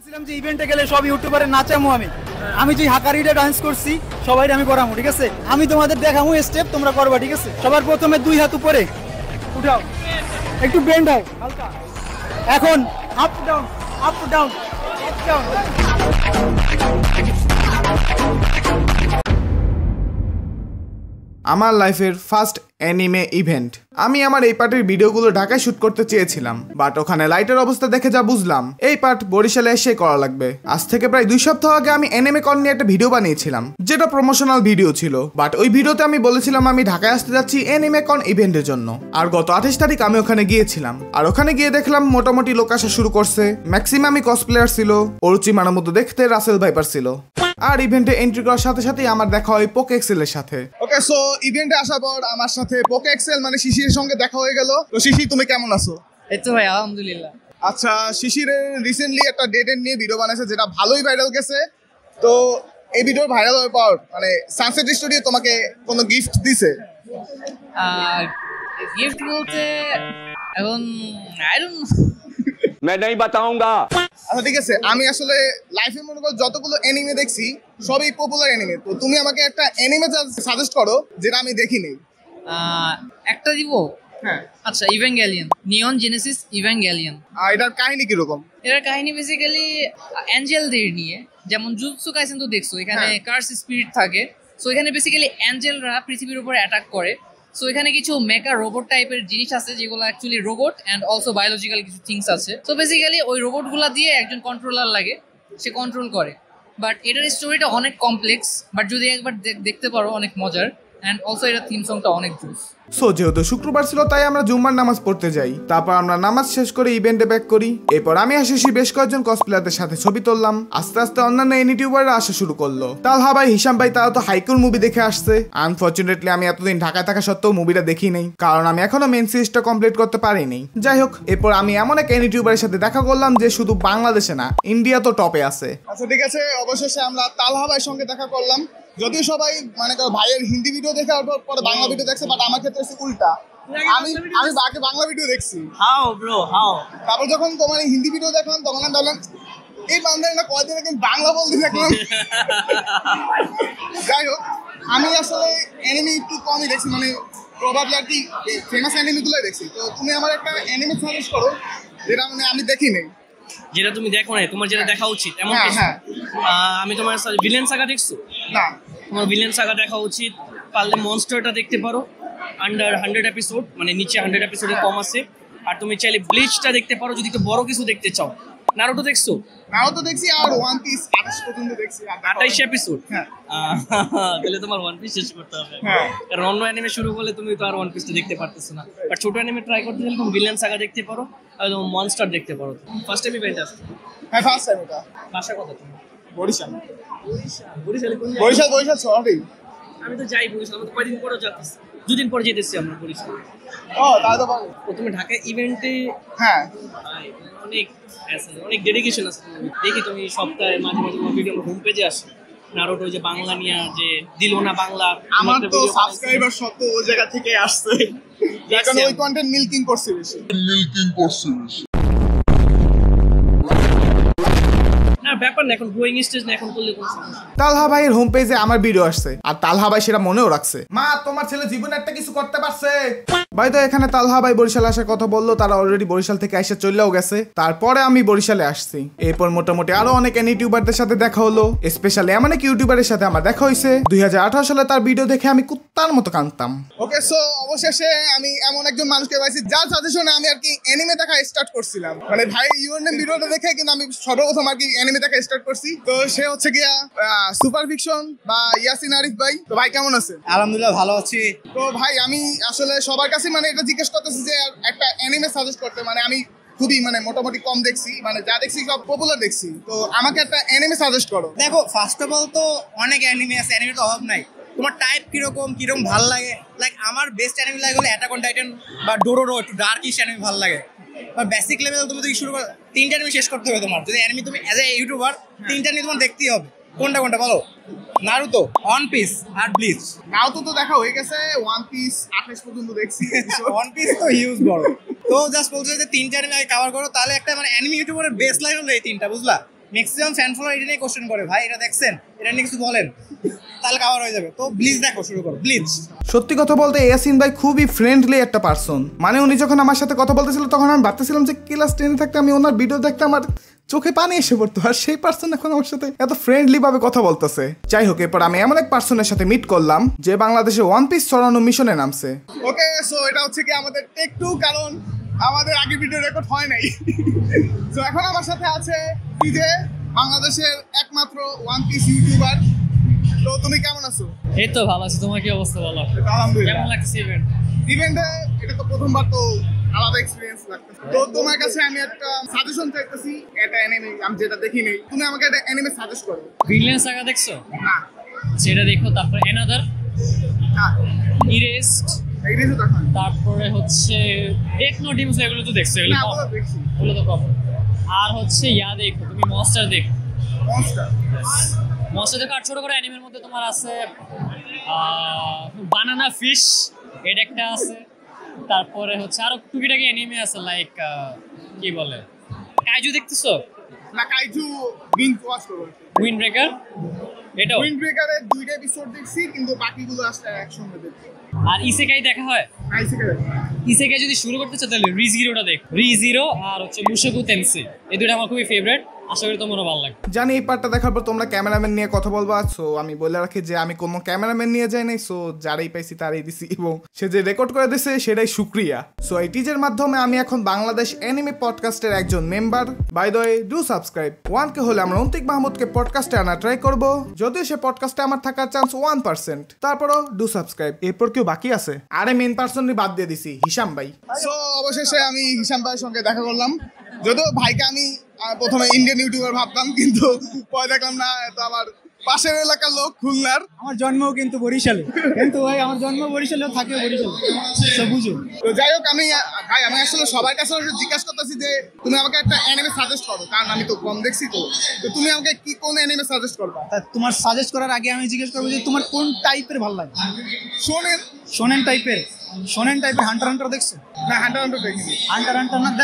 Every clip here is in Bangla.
বলছিলাম যে ইভেন্টে গেলে সব ইউটিউবারে নাচামু আমি যে হাকারিটা ডান্স করছি সবাই আমি করামু, ঠিক আছে? আমি তোমাদের দেখামু স্টেপ, তোমরা করবা, ঠিক আছে? সবার প্রথমে দুই হাত উপরে উঠাও, একটু বেন্ড হও হালকা। এখন up down up down up down. আমার লাইফের ফার্স্ট অ্যানিমে ইভেন্ট। আমি আমার এই পার্টের ভিডিওগুলো ঢাকায় শুট করতে চেয়েছিলাম, বাট ওখানে লাইটের অবস্থা দেখে যা বুঝলাম এই পার্ট বরিশালে এসে করা লাগবে। আজ থেকে প্রায় 2 সপ্তাহ আগে আমি অ্যানিমে কন নিয়ে একটা ভিডিও বানিয়েছিলাম, যেটা প্রমোশনাল ভিডিও ছিল। বাট ওই ভিডিওতে আমি বলেছিলাম আমি ঢাকায় আসতে যাচ্ছি অ্যানিমে কন ইভেন্টের জন্য। আর গত 28 তারিখ আমি ওখানে গিয়েছিলাম, আর ওখানে গিয়ে দেখলাম মোটামুটি লোক আসা শুরু করছে। ম্যাক্সিমামই কসপ্লেয়ার ছিল, অরুচিমার মতো দেখতে রাসেল ভাইপার ছিল। আর ইভেন্টে এন্ট্রি করার সাথে সাথেই আমার দেখা হয় পোকেক্সেলের সাথে। ওকে, সো ইভেন্টে আসার পর আমার সাথে পোকেক্সেল মানে শিশিরের সঙ্গে দেখা হয়ে গেল। তো শিশির, তুমি কেমন আছো? এই তো ভাই, আলহামদুলিল্লাহ। আচ্ছা, শিশিরের রিসেন্টলি একটা ডেটের নিয়ে ভিডিও বানাইছে যেটা ভালোই ভাইরাল গেছে। তো এই ভিডিও ভাইরাল হওয়ার পর মানে সানসেট স্টুডিও তোমাকে কোনো গিফট দিছে? গিফট বলতে এখন আই ডোন্ট নো, मैं नहीं बताऊंगा। আচ্ছা ঠিক আছে, আমি আসলে লাইফে মনে করো যতগুলো এনিমে দেখছি সবই পপুলার এনিমে। তো তুমি আমাকে একটা এনিমে সাজেস্ট করো যেটা আমি দেখিনি। একটা দিব। হ্যাঁ আচ্ছা, ইভ্যাঙ্গেলিয়ন, নিয়ন জেনেসিস ইভ্যাঙ্গেলিয়ন। আর এটার কাহিনী কিরকম? এটার কাহিনী বেসিক্যালি অ্যাঞ্জেলদের নিয়ে। যেমন জুজুৎসু কাইসেন তো দেখছো, এখানে কার্স স্পিরিট থাকে। সো এখানে বেসিক্যালি অ্যাঞ্জেলরা পৃথিবীর উপর অ্যাটাক করে। সো এখানে কিছু মেকা রোবট টাইপের জিনিস আছে যেগুলো actually robot and also biological কিছু থিংস আছে। সো বেসিক্যালি ওই রোবটগুলো দিয়ে একজন কন্ট্রোলার লাগে, সে কন্ট্রোল করে। বাট এটার স্টোরিটা অনেক কমপ্লেক্স, বাট যদি একবার দেখতে পারো অনেক মজার। অ্যান্ড অলসো এটার থিম সংটা অনেক জুস। সো যেহেতু শুক্রবার ছিল তাই আমরা জুম্মার নামাজ পড়তে যাই। তারপর আমরা নামাজ শেষ করে ইভেন্টে ব্যাক করি। এরপর আমি আসি বেশ কয়েকজন কসপ্লেয়ারদের সাথে ছবি তুললাম। আস্তে আস্তে অন্যান্য ইউটিউবাররা আসা শুরু করলো। তালহা ভাই, হিসাম ভাই, তারা তো হাইকুর মুভি দেখে আসছে। আনফরচুনেটলি আমি এতদিন ঢাকায় থাকা সত্ত্বেও মুভিটা দেখি নাই, কারণ আমি এখনো মেন সিরিজটা কমপ্লিট করতে পারিনি। যাই হোক, এরপর আমি এমন এক ইউটিউবারের সাথে দেখা করলাম যে শুধু বাংলাদেশে না, ইন্ডিয়া তো টপে আছে। আচ্ছা ঠিক আছে, অবশেষে আমরা তালহা ভাইয়ের সঙ্গে দেখা করলাম। যদিও সবাই মানে ভাইয়ের হিন্দি ভিডিও দেখে পরে বাংলা ভিডিও দেখছে, বাট আমার ক্ষেত্রে হচ্ছে উল্টা। আমি আগে বাংলা ভিডিও দেখছি। How bro how? তারপর যখন তোমার হিন্দি ভিডিও দেখলাম তখন আমি ভাবলাম এই বান্ধবী না কয়দিন আগে বাংলা বলতে দেখলাম। যাই হোক, আমি আসলে এনিমি একটু কমই দেখছি, মানে প্রবাবলি আর কি ফেমাস এনিমিগুলোই দেখছি। তো তুমি আমার একটা এনিমি সাজেস্ট করো যেটা মানে আমি দেখি নেই। যেটা তুমি দেখো না, তোমার যেটা দেখা উচিত এমন কিছু। আমি তোমার ভিলেন সাগা দেখছো? না। তোমার ভিলেন সাগা দেখা উচিত। পারলে মনস্টারটা দেখতে পারো, আন্ডার 100 এপিসোড, মানে নিচে 100 এপিসোডে কম আছে। আর তুমি চাইলে ব্লিচটা দেখতে পারো যদি একটু বড় কিছু দেখতে চাও। নারুটো দেখছো? নারুটো দেখছি, আর ওয়ান পিস 28 পর্যন্ত দেখছি। 28 এপিসোড? হ্যাঁ। তাহলে তোমার ওয়ান পিস শেষ করতে হবে। হ্যাঁ, কারণ অন্য অ্যানিমে শুরু করলে তুমি তো আর ওয়ান পিসটা দেখতে পারতেছো না। বাট ছোট অ্যানিমে ট্রাই করতে গেলে তুমি ভিলেন সাগা দেখতে পারো, আর মনস্টার দেখতে পারো। ফার্স্ট টাইম ইভেন্ট আসছে? হ্যাঁ, ফার্স্ট টাইম। এটা ভাষা কথা তুমি? বরিশাল। বরিশালে কোন? বরিশাল শহরেই। আমি তো যাই বরিশাল, আমি তো কয়দিন পরে যাচ্ছি, 2 দিন পরে যেতেছি আমরা বরিশাল। ও তাই তো ভালো। তুমি ঢাকা ইভেন্টে? হ্যাঁ, অনেক ডেডিকেশন আছে। দেখি তুমি সপ্তাহে মাঝে মাঝে তোমার ভিডিও আমার হোম পেজে আসে। নারুটো যে বাংলা নিয়ে যে দিল না বাংলা, আমার তো সাবস্ক্রাইবার সব তো ওই জায়গা থেকে আসছে। এখন ওই কন্টেন্ট মিল্কিং করছি বেশি। ব্যাপার না, এখন গ্রোয়িং স্টেজ না, এখন করলে কোনো সমস্যা। তালহা ভাইয়ের হোম পেজে আমার ভিডিও আসছে, আর তালহা ভাই সেটা মনেও রাখছে। মা, তোমার ছেলে জীবনে একটা কিছু করতে পারছে। ভাই তো এখানে তালহা ভাই বরিশাল আসার কথা বললো, তারা অলরেডি বরিশাল থেকে এসে চলেও গেছে। তারপরে আমি বরিশালে আসছি। এরপর মোটামুটি আরো অনেক ইউটিউবারদের সাথে দেখা হলো। স্পেশালি এমন এক ইউটিউবারের সাথে আমার দেখা হয়েছে 2018 সালে, তার ভিডিও দেখে আমি কুত্তার মতো কাঁদতাম। ওকে, সো অবশেষে আমি এমন একজন মানুষকে পাইছি যার সাজেশনে আমি আর কি এনিমে দেখা স্টার্ট করছিলাম। মানে ভাই ইউর নেম ভিডিওটা দেখে কিন্তু আমি সর্বপ্রথম আর কি এনিমে দেখা স্টার্ট করছি। তো সে হচ্ছে গিয়া সুপার ফিকশন বা ইয়াসিন আরিফ ভাই। তো ভাই কেমন আছেন? আলহামদুলিল্লাহ ভালো আছি। তো ভাই আমি আসলে সবার কাছে মানে এটা জিজ্ঞেস করতেছি যে একটা এনিমে সাজেস্ট করতে। মানে আমি খুবই মানে মোটামুটি কম দেখছি, মানে যা দেখছি সব পপুলার দেখছি। তো আমাকে একটা এনিমে সাজেস্ট করো। দেখো, ফার্স্ট অফ অল তো অনেক অ্যানিমে আছে, অ্যানিমের তো অভাব নাই। তোমার টাইপ কিরকম ভালো লাগে? লাইক আমার বেস্ট অ্যানিমে লাগে হলো অ্যাটাক অন টাইটান বা ডোরোরো, একটু ডার্কিশ অ্যানিমে ভালো লাগে। বা বেসিক লেভেল তুমি যদি শুরু করো 3টা অ্যানিমে শেষ করতে হবে তোমার। যদি অ্যানিমে তুমি অ্যাজ এ ইউটিউবার 3টা নিয়ে তোমার দেখতেই হবে। কোনটা বলো? নারুতো, ওয়ান পিস আর ব্লিচ। নারুতো তো দেখা হয়ে গেছে, ওয়ান পিস 28 পর্যন্ত দেখছি। ওয়ান পিস তো হিউজ বড়। তো জাস্ট বলছো যে 3টা অ্যানিমে কভার করো, তাহলে একটা মানে অ্যানিমে ইউটিউবারের বেস লাইন হলো এই 3টা, বুঝলা? ম্যাক্সিমাম ফ্যান ফলোয়ার এটা নিয়ে কোশ্চেন করে, ভাই এটা দেখছেন, এটা নিয়ে কিছু বলেন, তাহলে কাভার হয়ে যাবে। তো ব্লিচ দেখো, শুরু করো ব্লিচ। সত্যি কথা বলতে ইয়াসিন ভাই খুবই ফ্রেন্ডলি একটা পার্সন। মানে উনি যখন আমার সাথে কথা বলতেছিল তখন আমি ভাবতেছিলাম যে ক্লাস 10 থাকতে আমি ওনার ভিডিও দেখতে আমার চোখে পানি এসে পড়তো, আর সেই পার্সন এখন আমার সাথে এত ফ্রেন্ডলি ভাবে কথা বলতেছে। যাই হোক, এরপর আমি এমন এক পার্সনের সাথে মিট করলাম যে বাংলাদেশে ওয়ান পিস ছড়ানো মিশনে নামছে। ওকে, সো এটা হচ্ছে কি আমাদের টেক 2, কারণ আমাদের আগে ভিডিও রেকর্ড হয় নাই। সো এখন আমার সাথে আছে যে বাংলাদেশের একমাত্র ওয়ান পিস ইউটিউবার। তো তুমি কেমন আছো? এই তো ভালো আছি, তোমার কি অবস্থা বলো? আলহামদুলিল্লাহ। কেমন লাগছে ইভেন্ট? ইভেন্টে এটা তো প্রথমবার, তো আলাদা এক্সপিরিয়েন্স লাগতেছে। তো তোমার কাছে আমি একটা সাজেশন চাইতেছি, একটা অ্যানিমে আমি যেটা দেখি নাই, তুমি আমাকে একটা অ্যানিমে সাজেস্ট করো। ভিনল্যান্ড সাগা দেখছো? না সেটা দেখো, তারপর অ্যানাদার, না ইরেস্ট, এই রিজু দেখো তারপরে হচ্ছে ডেথ নোট, ডিমস, এগুলো তো দেখছো? এগুলো না, কম, ওগুলো দেখছি। ওগুলো তো কম। আর হচ্ছে ইয়া দেখো, তুমি মনস্টার দেখো। মনস্টার মনস্টার দেখো। আর ছোট করে অ্যানিমের মধ্যে তোমার আছে বানানা ফিশ, এটা একটা আছে। তারপরে হচ্ছে আরো টুকিটাকি অ্যানিমে আছে, লাইক কি বলে, কাইজু দেখতেছো? না, কাইজু বিঞ্জ ওয়াচ করবো। উইন্ড ব্রেকার, এটাও। উইন্ড ব্রেকারের 2টা এপিসোড দেখছি, কিন্তু বাকিগুলো আসলে একসঙ্গে দেখছি। আর ইসেকাই দেখা হয়? আইসিকে দেখছি। ইসেকাই যদি শুরু করতে চাও তাহলে রিজিরোটা দেখ, রিজিরো আর হচ্ছে মুশাকু তেনসি, এই দুটো আমার খুবই ফেভারিট। আশা করি তোমারও ভালো লাগবে। জানি এই পার্টটা দেখার পর তোমরা ক্যামেরাম্যান নিয়ে কথা বলবা, সো আমি বলে রাখি যে আমি কোনো ক্যামেরাম্যান নিয়ে যাই নাই, সো যারাই পাইছি তারাই দিছি, এবং সে যে রেকর্ড করে দিছে সেটাই শুক্রিয়া। সো এই টিজের মাধ্যমে আমি এখন বাংলাদেশ অ্যানিমে পডকাস্টের একজন member. By the way, do subscribe. 1K হলে আমরা অন্তিক মাহমুদকে পডকাস্টে আনা ট্রাই করব, যদিও সে পডকাস্টে আমার থাকার চান্স 1%। তারপরও ডু সাবস্ক্রাইব। এরপর কেউ বাকি আছে? আরে মেইন পার্সনই বাদ দিয়ে দিছি, হিসাম ভাই। সো অবশেষে আমি হিসাম ভাইয়ের সঙ্গে দেখা করলাম। যদিও ভাইকে আমি প্রথমে ইন্ডিয়ান ইউটিউবার ভাবতাম, কিন্তু পরে দেখলাম না, তো আমার পাশের এলাকার লোক, খুলনার। আমার জন্মও কিন্তু বরিশালে, কিন্তু ভাই আমার জন্ম বরিশালেও থাকে বরিশালে, সব বুঝো। তো যাই হোক, আমি আসলে সবার কাছে জিজ্ঞাসা করতেছি যে তুমি আমাকে একটা অ্যানিমে সাজেস্ট করো, কারণ আমি তো কম দেখছি। তো তুমি আমাকে কি কোন অ্যানিমে সাজেস্ট করবা? তা তোমার সাজেস্ট করার আগে আমি জিজ্ঞেস করবো যে তোমার কোন টাইপের ভালো লাগে? শোনেন। শোনেন টাইপের হান্টার হান্টার দেখছো? না, হান্টার হান্টার দেখিনি। হান্টার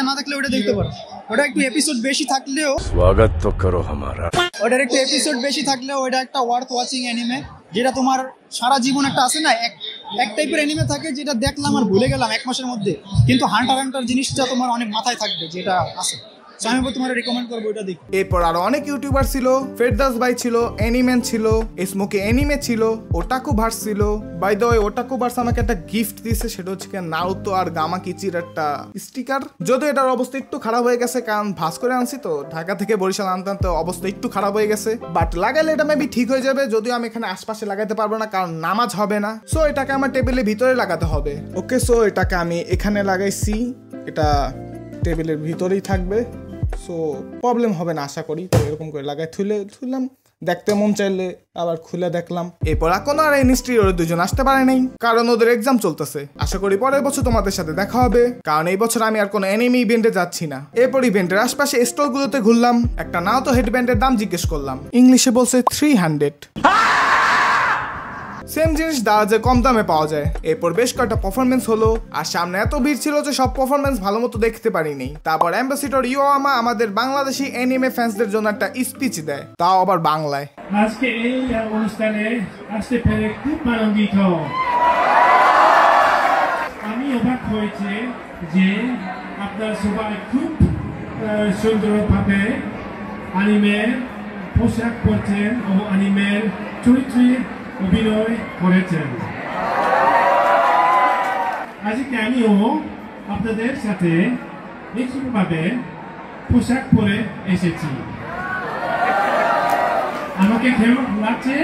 না দেখলে ওটা দেখতে পারো। ওটা একটু এপিসোড বেশি থাকলেও स्वागत तो करो हमारा। ওটার একটু এপিসোড বেশি থাকলেও ওটা একটা ওয়ার্থ ওয়াচিং অ্যানিমে, যেটা তোমার সারা জীবন একটা আছে না, এক টাইপের অ্যানিমে থাকে যেটা দেখলাম আর ভুলে গেলাম 1 মাসের মধ্যে, কিন্তু হান্টার জিনিসটা তোমার অনেক মাথায় থাকবে, যেটা আছে। সো আমি তোমার রেকমেন্ড করবো এটা দেখো। এরপর আরো অনেক ইউটিউবার ছিল, ফেরদাস ভাই ছিল, অ্যানিম্যান ছিল, স্মোকি অ্যানিমে ছিল, ওটাকু ভার্স ছিল। বাই দ্য ওয়ে, ওটাকু ভার্স আমাকে একটা গিফট দিয়েছে, সেটা হচ্ছে নারুতো আর গামাকিচির একটা স্টিকার। যদিও এটার অবস্থা একটু খারাপ হয়ে গেছে, কারণ ভাস করে আনছি তো, ঢাকা থেকে বরিশাল আনতে অবস্থা একটু খারাপ হয়ে গেছে, বাট লাগাইলে এটা মেবি ঠিক হয়ে যাবে। যদিও আমি এখানে আশপাশে লাগাতে পারবো না, কারণ নামাজ হবে না। সো এটাকে আমার টেবিলের ভিতরে লাগাতে হবে। ওকে, সো এটাকে আমি এখানে লাগাইছি, এটা টেবিলের ভিতরেই থাকবে, সো প্রবলেম হবে না আশা করি। তো এরকম করে লাগাই থুইলাম, দেখতে মন চাইলে আবার খুলে দেখলাম। এরপর এখন আর ইন্ডাস্ট্রি ওরা দুজন আসতে পারে নাই, কারণ ওদের এক্সাম চলতেছে। আশা করি পরের বছর তোমাদের সাথে দেখা হবে, কারণ এই বছর আমি আর কোনো অ্যানিমে ইভেন্টে যাচ্ছি না। এরপর ইভেন্টের আশপাশে স্টোরগুলোতে ঘুরলাম, একটা নাও তো হেডব্যান্ডের দাম জিজ্ঞেস করলাম, ইংলিশে বলছে 300। সেম জিনিস দারাজে কম দামে পাওয়া যায়। এরপর বেশ কয়েকটা পারফরমেন্স হলো, আর সামনে এত ভিড় ছিল যে সব পারফরমেন্স ভালো মতো দেখতে পারিনি। তারপর অ্যাম্বাসিডর ইয়োয়ামা আমাদের বাংলাদেশি অ্যানিমে ফ্যান্সদের জন্য একটা স্পিচ দেয়, তাও আবার বাংলায়। আজকে এই অনুষ্ঠানে আসতে পেরে খুব আনন্দিত। আমি অবাক হয়েছে যে আপনারা সবাই খুব সুন্দরভাবে অ্যানিমের পোশাক পরছেন ও অ্যানিমের চরিত্রে অভিনয় করেছেন। আজকে আমিও আপনাদের সাথে একইভাবে পোশাক পরে এসেছি। আমাকে কেমন লাগছে?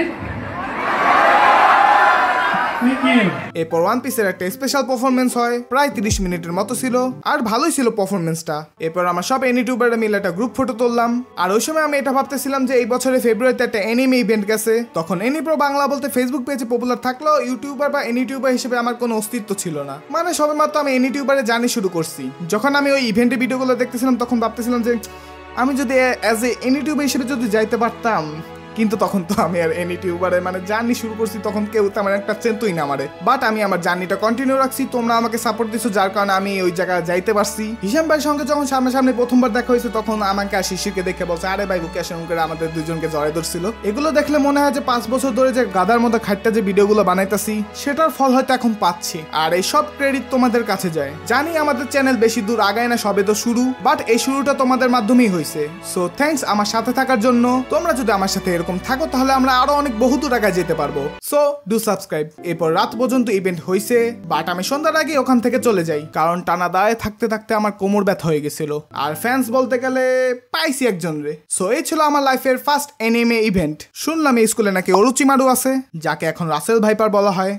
এরপর ওয়ান পিসের একটা স্পেশাল পারফরমেন্স হয়, প্রায় 30 মিনিটের মতো ছিল, আর ভালোই ছিল পারফরমেন্সটা। এরপর আমরা সব ইউটিউবাররা মিলে একটা গ্রুপ ফটো তুললাম, আর ওই সময় আমি এটা ভাবতেছিলাম যে এই বছরের ফেব্রুয়ারিতে একটা অ্যানিমে ইভেন্ট গেছে। তখন এনিপ্রো বাংলা বলতে ফেসবুক পেজে পপুলার থাকলেও ইউটিউবার বা ইউটিউবার হিসেবে আমার কোনো অস্তিত্ব ছিল না, মানে সবেমাত্র আমি ইউটিউবারে জানি শুরু করছি। যখন আমি ওই ইভেন্টের ভিডিওগুলো দেখতেছিলাম তখন ভাবতেছিলাম যে আমি যদি অ্যাজ এ ইউটিউবার হিসেবে যদি যাইতে পারতাম কিন্তু তখন তো আমি আর এনি টিউবারে মানে জার্নি শুরু করছি, তখন কেউ তেমন একটা চেনতই না আমারে। বাট আমি আমার জার্নিটা কন্টিনিউ রাখছি, তোমরা আমাকে সাপোর্ট দিছো, যার কারণে আমি ওই জায়গায় যাইতে পারছি। হিসাম ভাইয়ের সঙ্গে যখন সামনে প্রথমবার দেখা হয়েছে তখন আমাকে আর শিশিরকে দেখে বলছে, আরে ভাই বুকে আসে করে আমাদের দুজনকে জড়াই ধরছিল। এগুলো দেখলে মনে হয় যে 5 বছর ধরে যে গাদার মধ্যে খাটটা যে ভিডিওগুলো বানাইতাছি সেটার ফল হয়তো এখন পাচ্ছি, আর এই সব ক্রেডিট তোমাদের কাছে যায়। জানি আমাদের চ্যানেল বেশি দূর আগায় না, সবে তো শুরু, বাট এই শুরুটা তোমাদের মাধ্যমেই হয়েছে। সো থ্যাঙ্কস আমার সাথে থাকার জন্য। তোমরা যদি আমার সাথে এরকম থাকো তাহলে আমরা আরো অনেক বহু দূর আগায় যেতে পারবো। So do subscribe. এরপর রাত পর্যন্ত ইভেন্ট হয়েছে, বাট আমি সন্ধ্যার আগে ওখান থেকে চলে যাই, কারণ টানা দাঁড়ায় থাকতে থাকতে আমার কোমর ব্যথা হয়ে গেছিল। আর ফ্যান্স বলতে গেলে পাইছি একজন রে। সো এই ছিল আমার লাইফের ফার্স্ট এনিমে ইভেন্ট। শুনলাম এই স্কুলে নাকি অরুচিমারু আছে, যাকে এখন রাসেল ভাইপার বলা হয়।